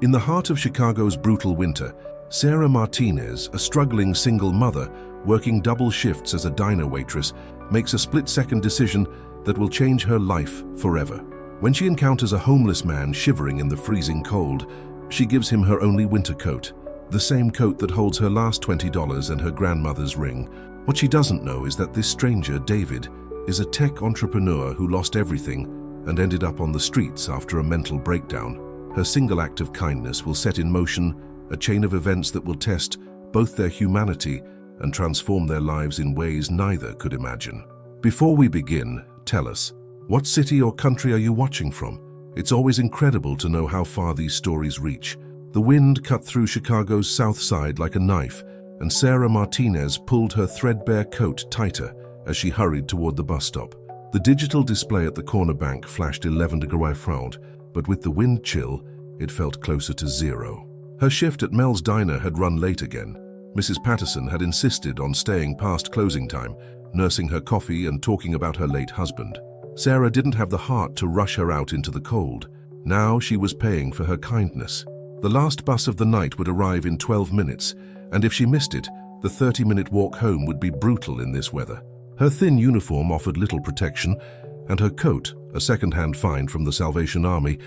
In the heart of Chicago's brutal winter, Sarah Martinez, a struggling single mother working double shifts as a diner waitress, makes a split-second decision that will change her life forever. When she encounters a homeless man shivering in the freezing cold, she gives him her only winter coat, the same coat that holds her last $20 and her grandmother's ring. What she doesn't know is that this stranger, David, is a tech entrepreneur who lost everything and ended up on the streets after a mental breakdown. Her single act of kindness will set in motion a chain of events that will test both their humanity and transform their lives in ways neither could imagine. Before we begin, tell us, what city or country are you watching from? It's always incredible to know how far these stories reach. The wind cut through Chicago's south side like a knife, and Sarah Martinez pulled her threadbare coat tighter as she hurried toward the bus stop. The digital display at the corner bank flashed 11 degrees Fahrenheit, but with the wind chill, it felt closer to zero. Her shift at Mel's Diner had run late again. Mrs. Patterson had insisted on staying past closing time, nursing her coffee and talking about her late husband. Sarah didn't have the heart to rush her out into the cold. Now she was paying for her kindness. The last bus of the night would arrive in 12 minutes, and if she missed it, the 30-minute walk home would be brutal in this weather. Her thin uniform offered little protection, and her coat, a second-hand find from the Salvation Army,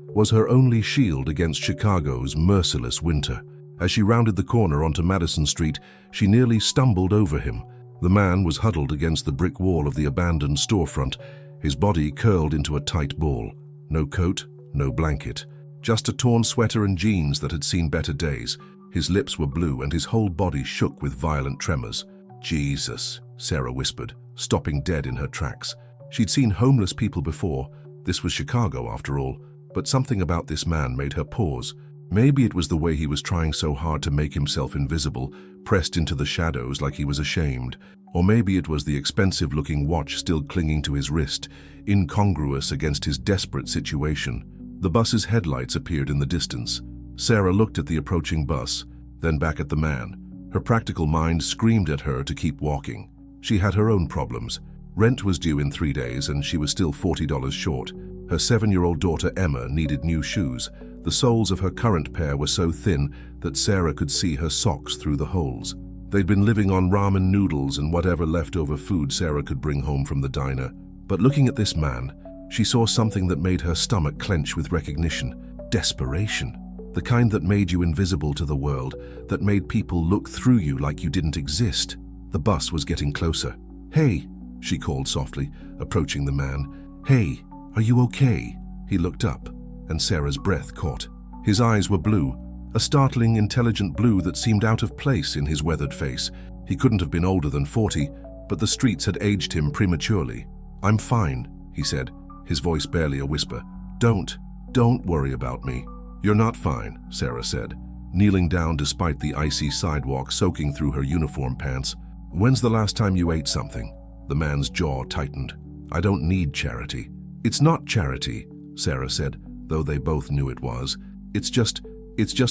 was her only shield against Chicago's merciless winter. As she rounded the corner onto Madison Street, she nearly stumbled over him. The man was huddled against the brick wall of the abandoned storefront, his body curled into a tight ball. No coat, no blanket, just a torn sweater and jeans that had seen better days. His lips were blue and his whole body shook with violent tremors. "Jesus," Sarah whispered, stopping dead in her tracks. She'd seen homeless people before. This was Chicago, after all. But something about this man made her pause. Maybe it was the way he was trying so hard to make himself invisible, pressed into the shadows like he was ashamed. Or maybe it was the expensive-looking watch still clinging to his wrist, incongruous against his desperate situation. The bus's headlights appeared in the distance. Sarah looked at the approaching bus, then back at the man. Her practical mind screamed at her to keep walking. She had her own problems. Rent was due in 3 days and she was still $40 short. Her 7-year-old daughter Emma needed new shoes. The soles of her current pair were so thin that Sarah could see her socks through the holes. They'd been living on ramen noodles and whatever leftover food Sarah could bring home from the diner. But looking at this man, she saw something that made her stomach clench with recognition. Desperation. The kind that made you invisible to the world, that made people look through you like you didn't exist. The bus was getting closer. "Hey," she called softly, approaching the man. "Hey, are you okay?" He looked up, and Sarah's breath caught. His eyes were blue, a startling, intelligent blue that seemed out of place in his weathered face. He couldn't have been older than 40, but the streets had aged him prematurely. "I'm fine," he said, his voice barely a whisper. Don't worry about me." "You're not fine," Sarah said, kneeling down despite the icy sidewalk soaking through her uniform pants. "When's the last time you ate something?" The man's jaw tightened. "I don't need charity." "It's not charity," Sarah said, though they both knew it was. It's just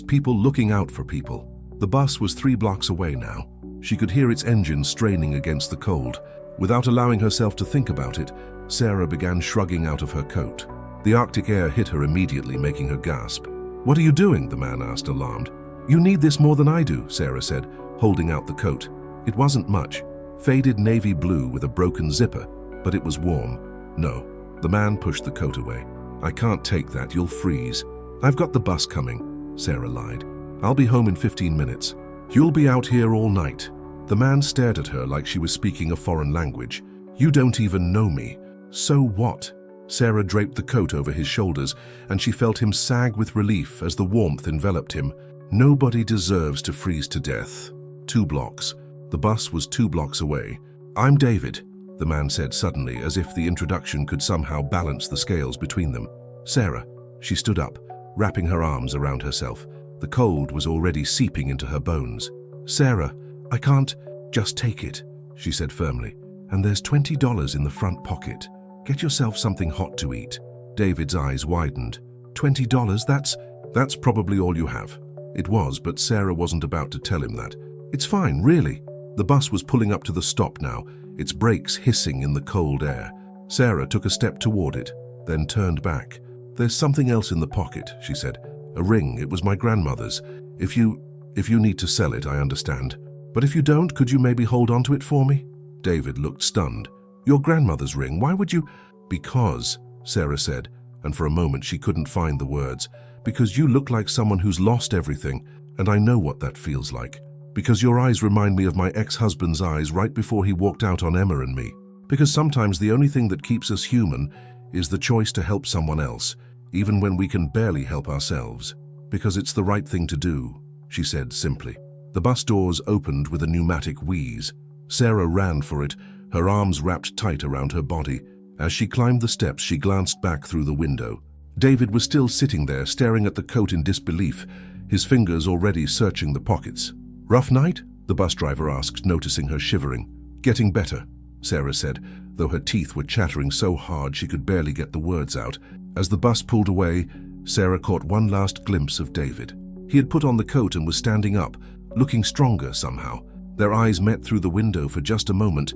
people looking out for people." The bus was 3 blocks away now. She could hear its engine straining against the cold. Without allowing herself to think about it, Sarah began shrugging out of her coat. The Arctic air hit her immediately, making her gasp. "What are you doing?" the man asked, alarmed. "You need this more than I do," Sarah said, holding out the coat. It wasn't much. Faded navy blue with a broken zipper, but it was warm. "No." The man pushed the coat away. "I can't take that, you'll freeze." "I've got the bus coming," Sarah lied. "I'll be home in 15 minutes. You'll be out here all night." The man stared at her like she was speaking a foreign language. "You don't even know me." "So what?" Sarah draped the coat over his shoulders, and she felt him sag with relief as the warmth enveloped him. Nobody deserves to freeze to death. 2 blocks. The bus was 2 blocks away. "I'm David," the man said suddenly, as if the introduction could somehow balance the scales between them. "Sarah." She stood up, wrapping her arms around herself. The cold was already seeping into her bones. "Sarah, I can't." "Just take it," she said firmly. "And there's $20 in the front pocket. Get yourself something hot to eat." David's eyes widened. $20, that's probably all you have." It was, but Sarah wasn't about to tell him that. "It's fine, really." The bus was pulling up to the stop now, its brakes hissing in the cold air. Sarah took a step toward it, then turned back. "There's something else in the pocket," she said, A ring, it was my grandmother's. If you need to sell it, I understand. But if you don't, could you maybe hold on to it for me? David looked stunned. Your grandmother's ring, why would you? Because, Sarah said, and for a moment she couldn't find the words. Because you look like someone who's lost everything, and I know what that feels like. Because your eyes remind me of my ex-husband's eyes right before he walked out on Emma and me. Because sometimes the only thing that keeps us human is the choice to help someone else, even when we can barely help ourselves. Because it's the right thing to do, she said simply. The bus doors opened with a pneumatic wheeze. Sarah ran for it, her arms wrapped tight around her body. As she climbed the steps, she glanced back through the window. David was still sitting there, staring at the coat in disbelief, his fingers already searching the pockets. Rough night? The bus driver asked, noticing her shivering. Getting better, Sarah said, though her teeth were chattering so hard she could barely get the words out. As the bus pulled away, Sarah caught one last glimpse of David. He had put on the coat and was standing up, looking stronger somehow. Their eyes met through the window for just a moment,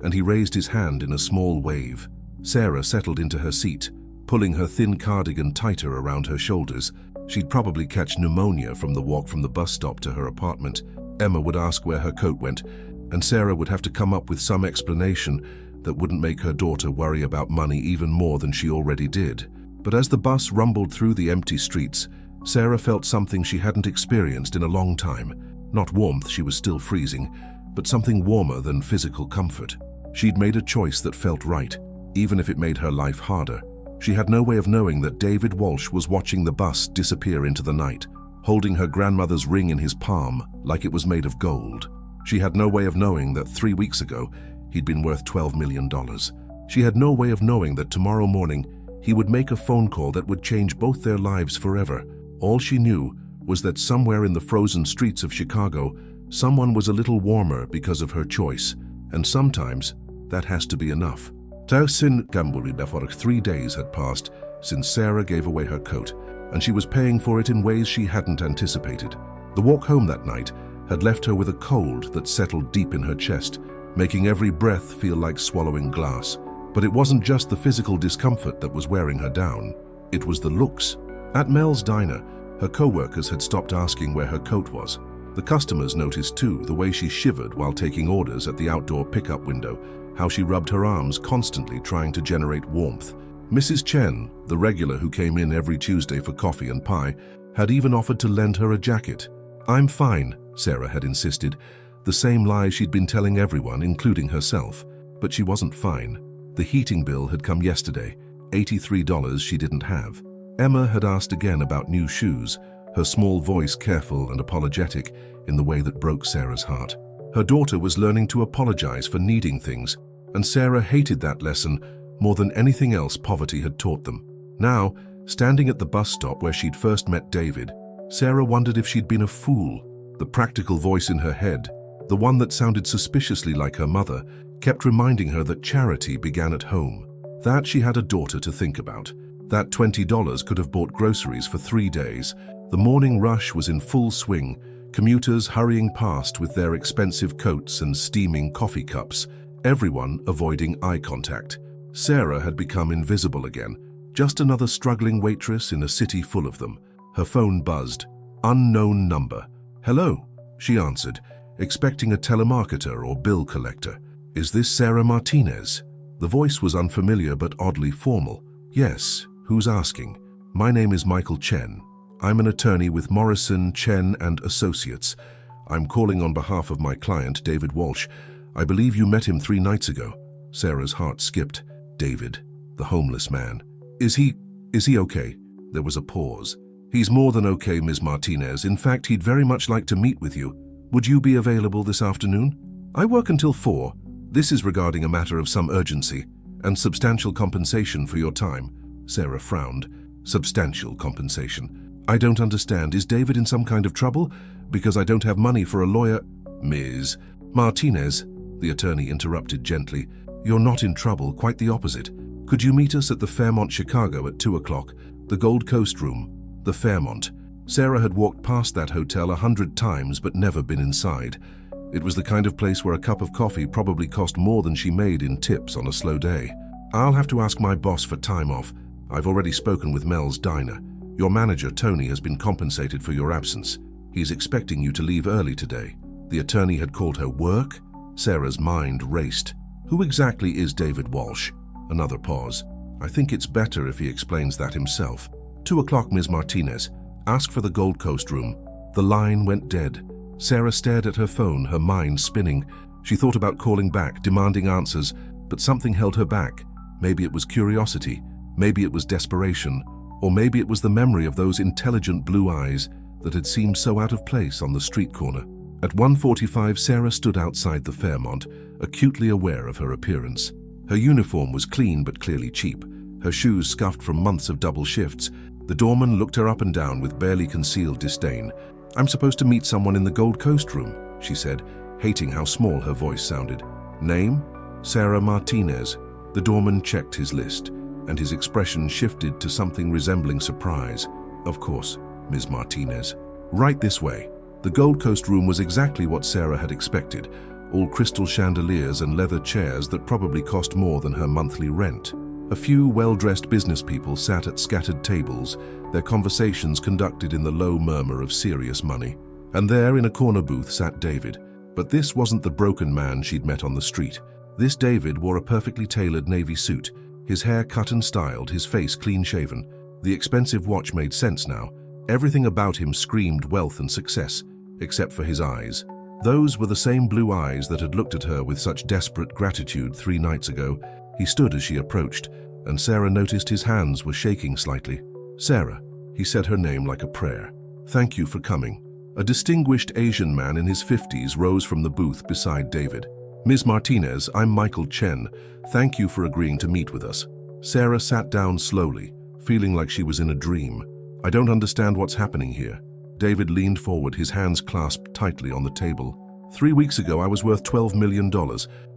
and he raised his hand in a small wave. Sarah settled into her seat, pulling her thin cardigan tighter around her shoulders. She'd probably catch pneumonia from the walk from the bus stop to her apartment. Emma would ask where her coat went, and Sarah would have to come up with some explanation that wouldn't make her daughter worry about money even more than she already did. But as the bus rumbled through the empty streets, Sarah felt something she hadn't experienced in a long time. Not warmth, she was still freezing, but something warmer than physical comfort. She'd made a choice that felt right, even if it made her life harder. She had no way of knowing that David Walsh was watching the bus disappear into the night, holding her grandmother's ring in his palm like it was made of gold. She had no way of knowing that 3 weeks ago he'd been worth $12 million. She had no way of knowing that tomorrow morning he would make a phone call that would change both their lives forever. All she knew was that somewhere in the frozen streets of Chicago, someone was a little warmer because of her choice, and sometimes that has to be enough. 3 days had passed since Sarah gave away her coat, and she was paying for it in ways she hadn't anticipated. The walk home that night had left her with a cold that settled deep in her chest, making every breath feel like swallowing glass. But it wasn't just the physical discomfort that was wearing her down. It was the looks. At Mel's diner, her co-workers had stopped asking where her coat was. The customers noticed too the way she shivered while taking orders at the outdoor pickup window, how she rubbed her arms constantly trying to generate warmth. Mrs. Chen, the regular who came in every Tuesday for coffee and pie, had even offered to lend her a jacket. "I'm fine," Sarah had insisted, the same lie she'd been telling everyone, including herself. But she wasn't fine. The heating bill had come yesterday, $83 she didn't have. Emma had asked again about new shoes, her small voice careful and apologetic in the way that broke Sarah's heart. Her daughter was learning to apologize for needing things, and Sarah hated that lesson more than anything else poverty had taught them. Now, standing at the bus stop where she'd first met David, Sarah wondered if she'd been a fool. The practical voice in her head, the one that sounded suspiciously like her mother, kept reminding her that charity began at home. That she had a daughter to think about. That $20 could have bought groceries for 3 days. The morning rush was in full swing, commuters hurrying past with their expensive coats and steaming coffee cups, everyone avoiding eye contact. Sarah had become invisible again, just another struggling waitress in a city full of them. Her phone buzzed. Unknown number. "Hello," she answered, expecting a telemarketer or bill collector. "Is this Sarah Martinez?" The voice was unfamiliar but oddly formal. "Yes, who's asking?" "My name is Michael Chen. I'm an attorney with Morrison, Chen and Associates. I'm calling on behalf of my client, David Walsh. I believe you met him 3 nights ago." Sarah's heart skipped. David, the homeless man. Is he okay?" There was a pause. "He's more than okay, Ms. Martinez. In fact, he'd very much like to meet with you. Would you be available this afternoon?" "I work until 4. This is regarding a matter of some urgency and substantial compensation for your time." Sarah frowned. "Substantial compensation? I don't understand. Is David in some kind of trouble? Because I don't have money for a lawyer." "Ms. Martinez," the attorney interrupted gently, "you're not in trouble, quite the opposite. Could you meet us at the Fairmont Chicago at 2 o'clock? The Gold Coast room." The Fairmont. Sarah had walked past that hotel 100 times but never been inside. It was the kind of place where a cup of coffee probably cost more than she made in tips on a slow day. "I'll have to ask my boss for time off. I've already spoken with Mel's diner. Your manager, Tony, has been compensated for your absence. He's expecting you to leave early today. The attorney had called her work? Sarah's mind raced. Who exactly is David Walsh? Another pause. I think it's better if he explains that himself. 2 o'clock, Ms. Martinez. Ask for the Gold Coast room. The line went dead. Sarah stared at her phone, her mind spinning. She thought about calling back, demanding answers, but something held her back. Maybe it was curiosity, maybe it was desperation, or maybe it was the memory of those intelligent blue eyes that had seemed so out of place on the street corner. At 1:45, Sarah stood outside the Fairmont, acutely aware of her appearance. Her uniform was clean but clearly cheap, her shoes scuffed from months of double shifts. The doorman looked her up and down with barely concealed disdain. "I'm supposed to meet someone in the Gold Coast room," she said, hating how small her voice sounded. "Name? Sarah Martinez." The doorman checked his list, and his expression shifted to something resembling surprise. "Of course, Ms. Martinez. Right this way." The Gold Coast room was exactly what Sarah had expected, all crystal chandeliers and leather chairs that probably cost more than her monthly rent. A few well-dressed business people sat at scattered tables, their conversations conducted in the low murmur of serious money. And there in a corner booth sat David. But this wasn't the broken man she'd met on the street. This David wore a perfectly tailored navy suit, his hair cut and styled, his face clean-shaven. The expensive watch made sense now. Everything about him screamed wealth and success, except for his eyes. Those were the same blue eyes that had looked at her with such desperate gratitude 3 nights ago. He stood as she approached, and Sarah noticed his hands were shaking slightly. "Sarah," he said her name like a prayer. "Thank you for coming." A distinguished Asian man in his 50s rose from the booth beside David. "Ms. Martinez, I'm Michael Chen. Thank you for agreeing to meet with us." Sarah sat down slowly, feeling like she was in a dream. "I don't understand what's happening here." David leaned forward, his hands clasped tightly on the table. 3 weeks ago, I was worth $12 million.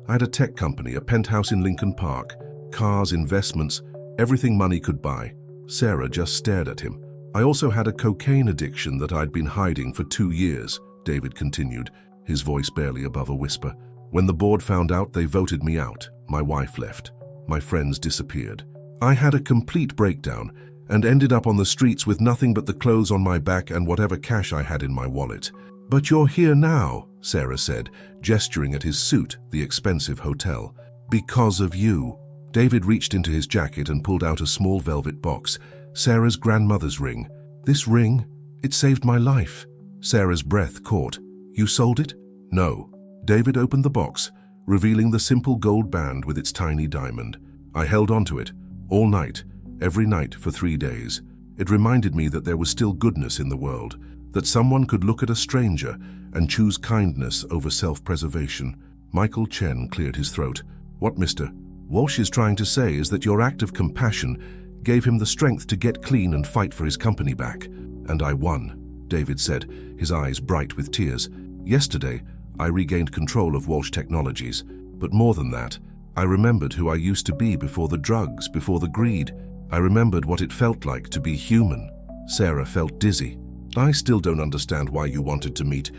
I had a tech company, a penthouse in Lincoln Park, cars, investments, everything money could buy. Sarah just stared at him. "I also had a cocaine addiction that I'd been hiding for 2 years, David continued, his voice barely above a whisper. "When the board found out, they voted me out. My wife left. My friends disappeared. I had a complete breakdown and ended up on the streets with nothing but the clothes on my back and whatever cash I had in my wallet." "But you're here now," Sarah said, gesturing at his suit, the expensive hotel. "Because of you." David reached into his jacket and pulled out a small velvet box, Sarah's grandmother's ring. "This ring? It saved my life." Sarah's breath caught. "You sold it?" "No." David opened the box, revealing the simple gold band with its tiny diamond. "I held onto it, all night, every night for 3 days. It reminded me that there was still goodness in the world, that someone could look at a stranger and choose kindness over self-preservation." Michael Chen cleared his throat. "What Mr. Walsh is trying to say is that your act of compassion gave him the strength to get clean and fight for his company back. And I won," David said, his eyes bright with tears. "Yesterday, I regained control of Walsh Technologies. But more than that, I remembered who I used to be before the drugs, before the greed. I remembered what it felt like to be human." Sarah felt dizzy. "I still don't understand why you wanted to meet."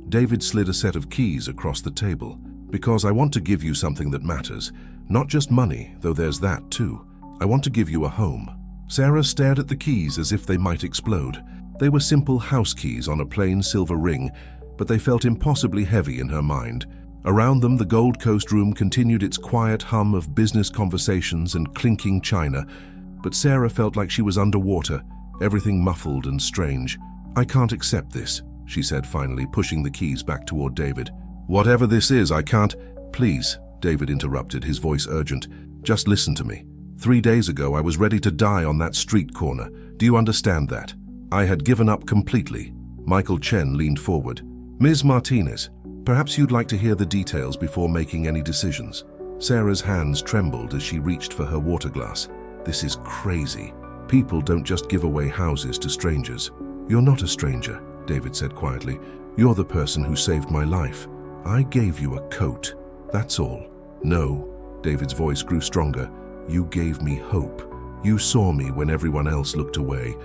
David slid a set of keys across the table. "Because I want to give you something that matters. Not just money, though there's that too. I want to give you a home." Sarah stared at the keys as if they might explode. They were simple house keys on a plain silver ring, but they felt impossibly heavy in her mind. Around them, the Gold Coast room continued its quiet hum of business conversations and clinking china, but Sarah felt like she was underwater, everything muffled and strange. "I can't accept this," she said finally, pushing the keys back toward David. "Whatever this is, I can't—" "Please," David interrupted, his voice urgent. "Just listen to me. 3 days ago, I was ready to die on that street corner. Do you understand that? I had given up completely." Michael Chen leaned forward. "Ms. Martinez, perhaps you'd like to hear the details before making any decisions." Sarah's hands trembled as she reached for her water glass. "This is crazy. People don't just give away houses to strangers." "You're not a stranger," David said quietly. "You're the person who saved my life. I gave you a coat. That's all." "No," David's voice grew stronger. "You gave me hope. You saw me when everyone else looked away.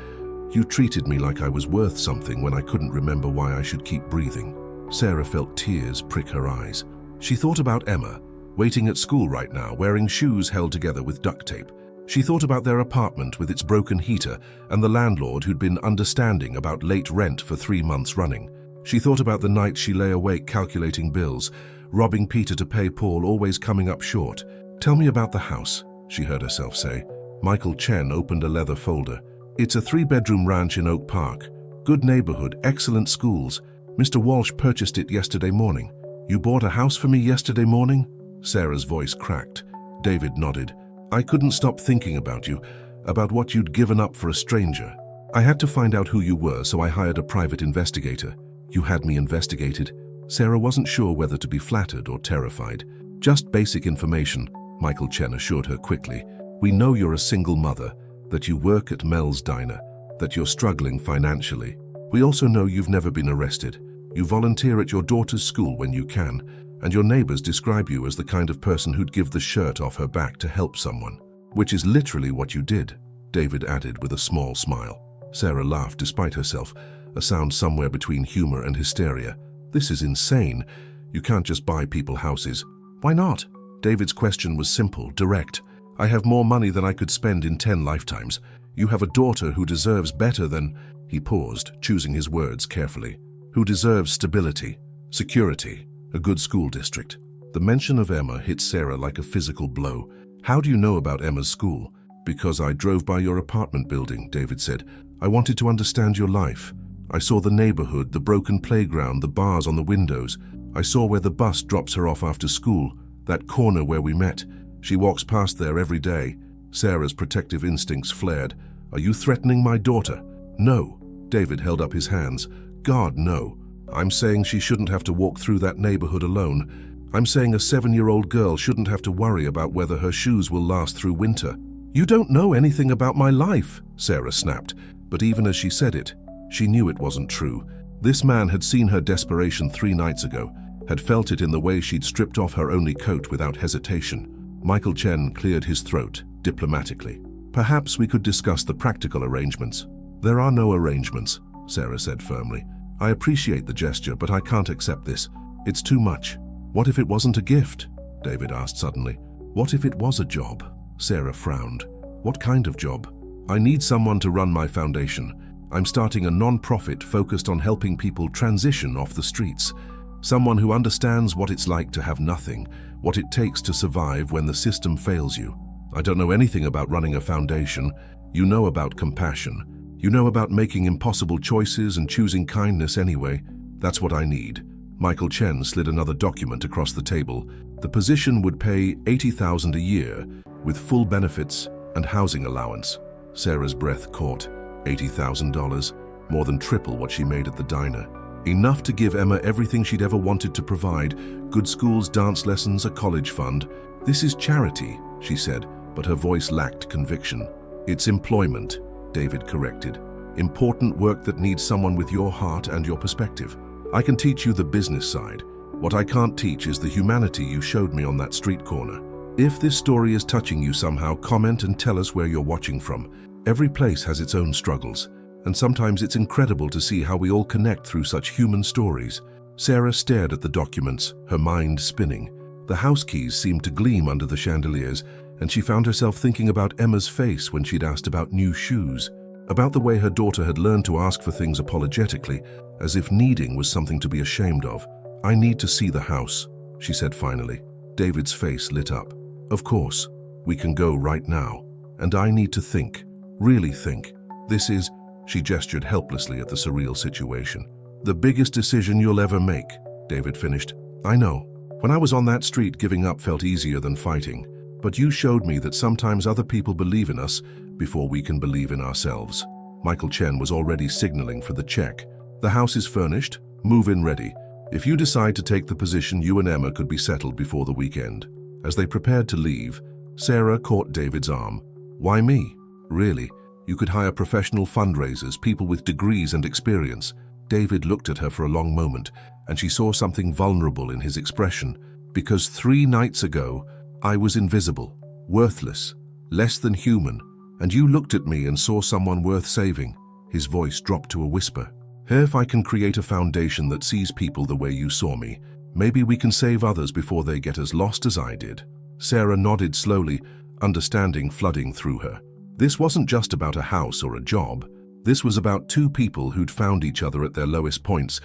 You treated me like I was worth something when I couldn't remember why I should keep breathing." Sarah felt tears prick her eyes. She thought about Emma, waiting at school right now, wearing shoes held together with duct tape. She thought about their apartment with its broken heater and the landlord who'd been understanding about late rent for 3 months running. She thought about the nights she lay awake calculating bills, robbing Peter to pay Paul, always coming up short. "Tell me about the house," she heard herself say. Michael Chen opened a leather folder. "It's a 3-bedroom ranch in Oak Park. Good neighborhood, excellent schools. Mr. Walsh purchased it yesterday morning." "You bought a house for me yesterday morning?" Sarah's voice cracked. David nodded. "I couldn't stop thinking about you, about what you'd given up for a stranger. I had to find out who you were, so I hired a private investigator." "You had me investigated?" Sarah wasn't sure whether to be flattered or terrified. "Just basic information," Michael Chen assured her quickly. "We know you're a single mother, that you work at Mel's Diner, that you're struggling financially. We also know you've never been arrested. You volunteer at your daughter's school when you can, and your neighbors describe you as the kind of person who'd give the shirt off her back to help someone. Which is literally what you did," David added with a small smile. Sarah laughed despite herself, a sound somewhere between humor and hysteria. "This is insane. You can't just buy people houses." "Why not?" David's question was simple, direct. "I have more money than I could spend in 10 lifetimes. You have a daughter who deserves better than—" He paused, choosing his words carefully. "Who deserves stability, security, a good school district." The mention of Emma hit Sarah like a physical blow. "How do you know about Emma's school?" "Because I drove by your apartment building," David said. "I wanted to understand your life. I saw the neighborhood, the broken playground, the bars on the windows. I saw where the bus drops her off after school, that corner where we met. She walks past there every day." Sarah's protective instincts flared. "Are you threatening my daughter?" "No." David held up his hands. "God, no. I'm saying she shouldn't have to walk through that neighborhood alone. I'm saying a 7-year-old girl shouldn't have to worry about whether her shoes will last through winter." "You don't know anything about my life," Sarah snapped. But even as she said it, she knew it wasn't true. This man had seen her desperation 3 nights ago, had felt it in the way she'd stripped off her only coat without hesitation. Michael Chen cleared his throat, diplomatically. "Perhaps we could discuss the practical arrangements." "There are no arrangements," Sarah said firmly. "I appreciate the gesture, but I can't accept this. It's too much." "What if it wasn't a gift?" David asked suddenly. "What if it was a job?" Sarah frowned. "What kind of job?" "I need someone to run my foundation. I'm starting a non-profit focused on helping people transition off the streets. Someone who understands what it's like to have nothing, what it takes to survive when the system fails you." "I don't know anything about running a foundation. You know about compassion. You know about making impossible choices and choosing kindness anyway. That's what I need." Michael Chen slid another document across the table. The position would pay $80,000 a year, with full benefits and housing allowance. Sarah's breath caught. $80,000, more than triple what she made at the diner. Enough to give Emma everything she'd ever wanted to provide: good schools, dance lessons, a college fund. "This is charity," she said, but her voice lacked conviction. "It's employment," David corrected. "Important work that needs someone with your heart and your perspective. I can teach you the business side. What I can't teach is the humanity you showed me on that street corner. If this story is touching you somehow, comment and tell us where you're watching from. Every place has its own struggles, and sometimes it's incredible to see how we all connect through such human stories." Sarah stared at the documents, her mind spinning. The house keys seemed to gleam under the chandeliers, and she found herself thinking about Emma's face when she'd asked about new shoes, about the way her daughter had learned to ask for things apologetically, as if needing was something to be ashamed of. "I need to see the house," she said finally. David's face lit up. "Of course, we can go right now. And I need to think, really think. This is," she gestured helplessly at the surreal situation, "the biggest decision you'll ever make," David finished. "I know. When I was on that street, giving up felt easier than fighting. But you showed me that sometimes other people believe in us before we can believe in ourselves." Michael Chen was already signaling for the check. "The house is furnished, move-in ready. If you decide to take the position, you and Emma could be settled before the weekend." As they prepared to leave, Sarah caught David's arm. "Why me? Really? You could hire professional fundraisers, people with degrees and experience." David looked at her for a long moment, and she saw something vulnerable in his expression. "Because 3 nights ago, I was invisible, worthless, less than human, and you looked at me and saw someone worth saving." His voice dropped to a whisper. "If I can create a foundation that sees people the way you saw me, maybe we can save others before they get as lost as I did." Sarah nodded slowly. understanding flooding through her. This wasn't just about a house or a job. This was about two people who'd found each other at their lowest points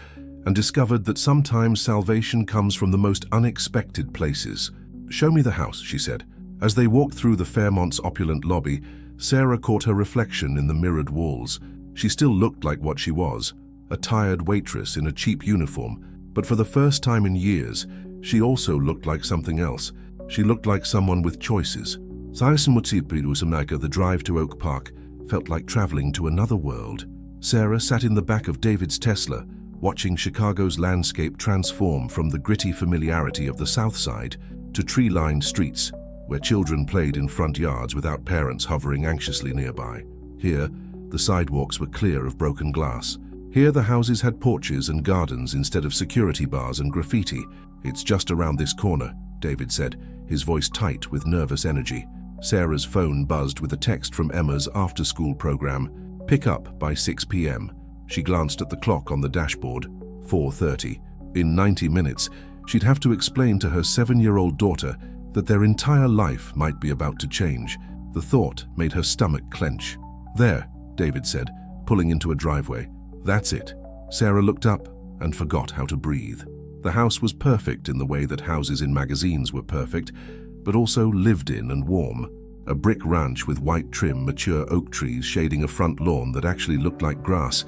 and discovered that sometimes salvation comes from the most unexpected places. "Show me the house," she said. As they walked through the Fairmont's opulent lobby, Sarah caught her reflection in the mirrored walls. She still looked like what she was, a tired waitress in a cheap uniform, but for the first time in years, she also looked like something else. She looked like someone with choices. The drive to Oak Park felt like traveling to another world. Sarah sat in the back of David's Tesla, watching Chicago's landscape transform from the gritty familiarity of the South Side to tree-lined streets, where children played in front yards without parents hovering anxiously nearby. Here, the sidewalks were clear of broken glass. Here, the houses had porches and gardens instead of security bars and graffiti. "It's just around this corner," David said, his voice tight with nervous energy. Sarah's phone buzzed with a text from Emma's after-school program. "Pick up by 6 p.m. She glanced at the clock on the dashboard. 4:30. In 90 minutes, she'd have to explain to her 7-year-old daughter that their entire life might be about to change. The thought made her stomach clench. "There," David said, pulling into a driveway. "That's it." Sarah looked up and forgot how to breathe. The house was perfect in the way that houses in magazines were perfect, but also lived in and warm. A brick ranch with white trim, mature oak trees shading a front lawn that actually looked like grass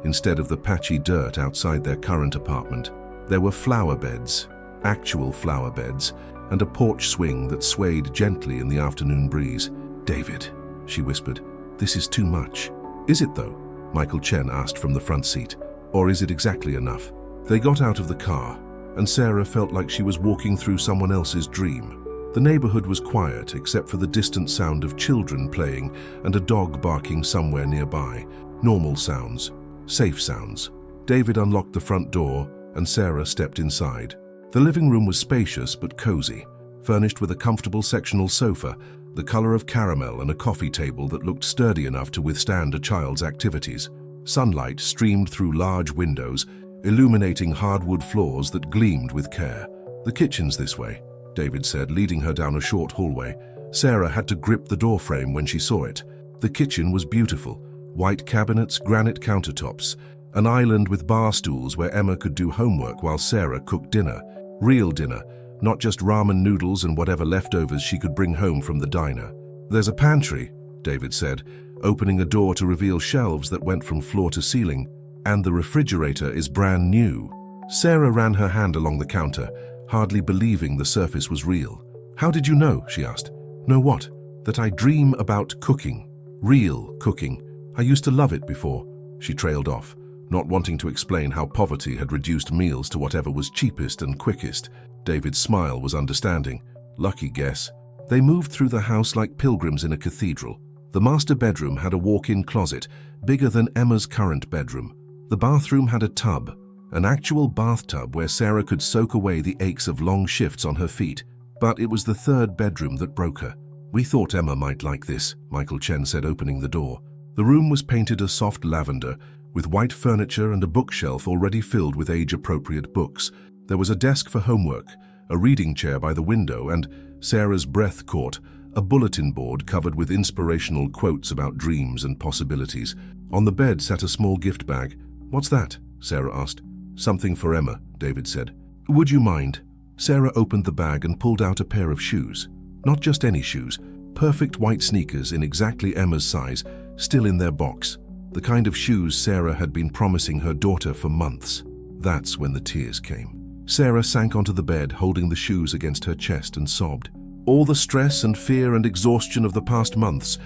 instead of the patchy dirt outside their current apartment. There were flower beds, actual flower beds, and a porch swing that swayed gently in the afternoon breeze. "David," she whispered, "this is too much." "Is it though?" Michael Chen asked from the front seat. "Or is it exactly enough?" They got out of the car, and Sarah felt like she was walking through someone else's dream. The neighborhood was quiet except for the distant sound of children playing and a dog barking somewhere nearby. Normal sounds, safe sounds. David unlocked the front door and Sarah stepped inside. The living room was spacious but cozy, furnished with a comfortable sectional sofa, the color of caramel, and a coffee table that looked sturdy enough to withstand a child's activities. Sunlight streamed through large windows, illuminating hardwood floors that gleamed with care. "The kitchen's this way," David said, leading her down a short hallway. Sarah had to grip the doorframe when she saw it. The kitchen was beautiful. White cabinets, granite countertops, an island with bar stools where Emma could do homework while Sarah cooked dinner. Real dinner, not just ramen noodles and whatever leftovers she could bring home from the diner. "There's a pantry," David said, opening a door to reveal shelves that went from floor to ceiling. "And the refrigerator is brand new." Sarah ran her hand along the counter, hardly believing the surface was real. "How did you know?" she asked. "Know what?" "That I dream about cooking. Real cooking. I used to love it before." She trailed off, not wanting to explain how poverty had reduced meals to whatever was cheapest and quickest. David's smile was understanding. "Lucky guess." They moved through the house like pilgrims in a cathedral. The master bedroom had a walk-in closet, bigger than Emma's current bedroom. The bathroom had a tub, an actual bathtub where Sarah could soak away the aches of long shifts on her feet. But it was the third bedroom that broke her. "We thought Emma might like this," Michael Chen said, opening the door. The room was painted a soft lavender, with white furniture and a bookshelf already filled with age-appropriate books. There was a desk for homework, a reading chair by the window, and, Sarah's breath caught, a bulletin board covered with inspirational quotes about dreams and possibilities. On the bed sat a small gift bag. "What's that?" Sarah asked. "Something for Emma," David said. "Would you mind?" Sarah opened the bag and pulled out a pair of shoes. Not just any shoes, perfect white sneakers in exactly Emma's size, still in their box. The kind of shoes Sarah had been promising her daughter for months. That's when the tears came. Sarah sank onto the bed, holding the shoes against her chest, and sobbed. All the stress and fear and exhaustion of the past months,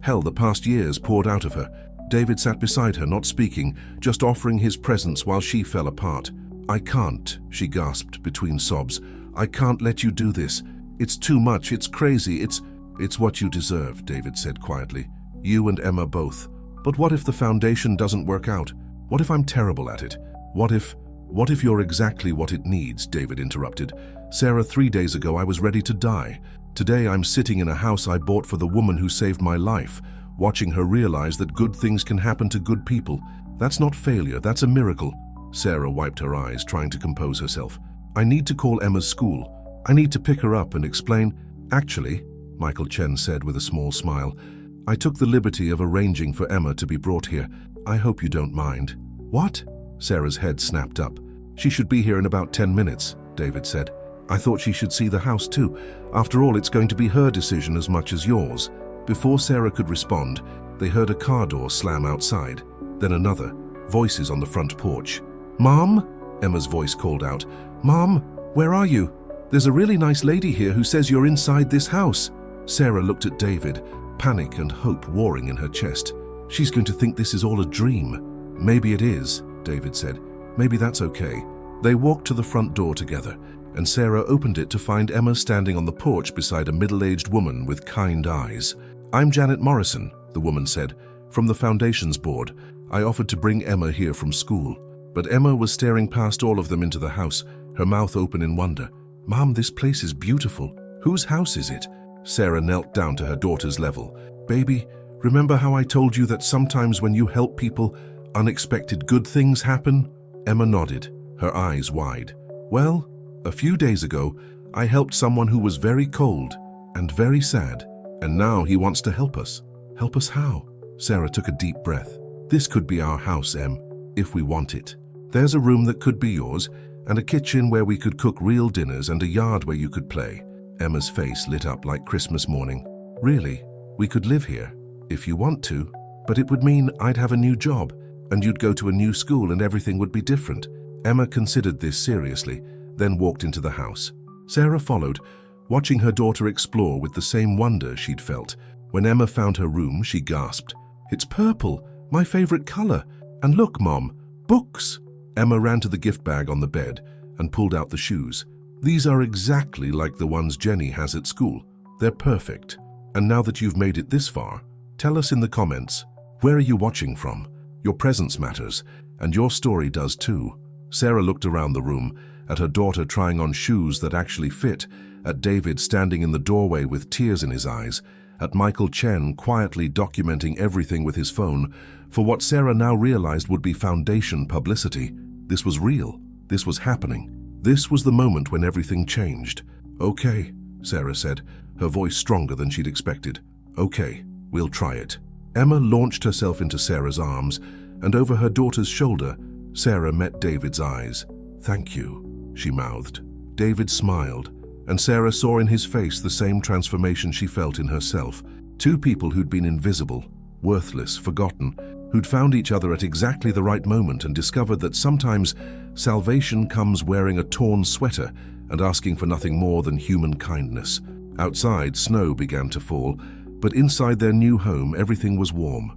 hell, the past years, poured out of her. David sat beside her, not speaking, just offering his presence while she fell apart. "I can't," she gasped between sobs. "I can't let you do this. It's too much, it's crazy, it's what you deserve," David said quietly. "You and Emma both. But what if the foundation doesn't work out? What if I'm terrible at it? What if you're exactly what it needs?" David interrupted. "Sarah, 3 days ago I was ready to die. Today I'm sitting in a house I bought for the woman who saved my life, watching her realize that good things can happen to good people. That's not failure, that's a miracle." Sarah wiped her eyes, trying to compose herself. "I need to call Emma's school. I need to pick her up and explain." "Actually," Michael Chen said with a small smile. "I took the liberty of arranging for Emma to be brought here. I hope you don't mind." "What?" Sarah's head snapped up. "She should be here in about 10 minutes, David said. "I thought she should see the house too. After all, it's going to be her decision as much as yours." Before Sarah could respond, they heard a car door slam outside. Then another. Voices on the front porch. "Mom?" Emma's voice called out. "Mom, where are you? There's a really nice lady here who says you're inside this house." Sarah looked at David, panic and hope warring in her chest. "She's going to think this is all a dream." "Maybe it is," David said. "Maybe that's okay." They walked to the front door together, and Sarah opened it to find Emma standing on the porch beside a middle-aged woman with kind eyes. "I'm Janet Morrison," the woman said, "from the Foundations Board. I offered to bring Emma here from school." But Emma was staring past all of them into the house, her mouth open in wonder. "Mom, this place is beautiful. Whose house is it?" Sarah knelt down to her daughter's level. "Baby, remember how I told you that sometimes when you help people, unexpected good things happen?" Emma nodded, her eyes wide. "Well, a few days ago, I helped someone who was very cold and very sad, and now he wants to help us." "Help us how?" Sarah took a deep breath. "This could be our house, Em, if we want it. There's a room that could be yours, and a kitchen where we could cook real dinners and a yard where you could play." Emma's face lit up like Christmas morning. "Really? We could live here, if you want to, but it would mean I'd have a new job, and you'd go to a new school and everything would be different." Emma considered this seriously, then walked into the house. Sarah followed, watching her daughter explore with the same wonder she'd felt. When Emma found her room, she gasped, "It's purple, my favorite color. And look, Mom, books!" Emma ran to the gift bag on the bed and pulled out the shoes. "These are exactly like the ones Jenny has at school. They're perfect. And now that you've made it this far, tell us in the comments, where are you watching from? Your presence matters, and your story does too." Sarah looked around the room, at her daughter trying on shoes that actually fit, at David standing in the doorway with tears in his eyes, at Michael Chen quietly documenting everything with his phone for what Sarah now realized would be foundation publicity. This was real. This was happening. This was the moment when everything changed. "Okay," Sarah said, her voice stronger than she'd expected. "Okay, we'll try it." Emma launched herself into Sarah's arms, and over her daughter's shoulder, Sarah met David's eyes. "Thank you," she mouthed. David smiled, and Sarah saw in his face the same transformation she felt in herself. Two people who'd been invisible, worthless, forgotten, who'd found each other at exactly the right moment and discovered that sometimes salvation comes wearing a torn sweater and asking for nothing more than human kindness. Outside, snow began to fall, but inside their new home, everything was warm.